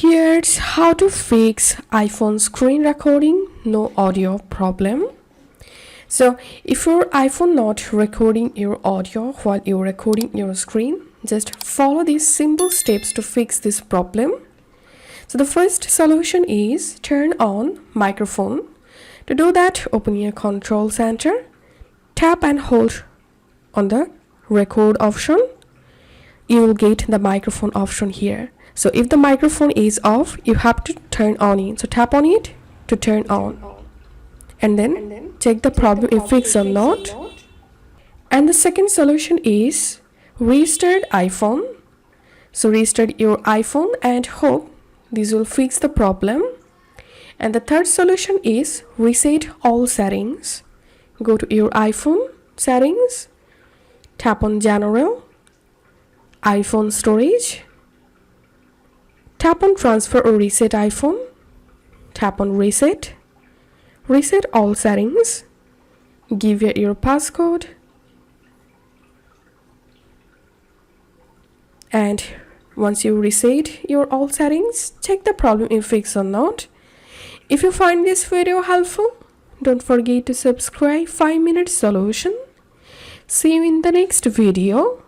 Here's how to fix iPhone screen recording, no audio problem. So if your iPhone not recording your audio while you're recording your screen, just follow these simple steps to fix this problem. So the first solution is turn on microphone. To do that, open your control center, tap and hold on the record option. You will get the microphone option here. So if the microphone is off, you have to turn on it. So tap on it to turn on. And then check the problem if fixed or not. And the second solution is restart iPhone. So restart your iPhone and hope this will fix the problem. And the third solution is reset all settings. Go to your iPhone settings, tap on General, iPhone storage, tap on transfer or reset iPhone, tap on reset, reset all settings, give your passcode, and once you reset your all settings, check the problem if fixed or not. If you find this video helpful, don't forget to subscribe 5-minute solution. See you in the next video.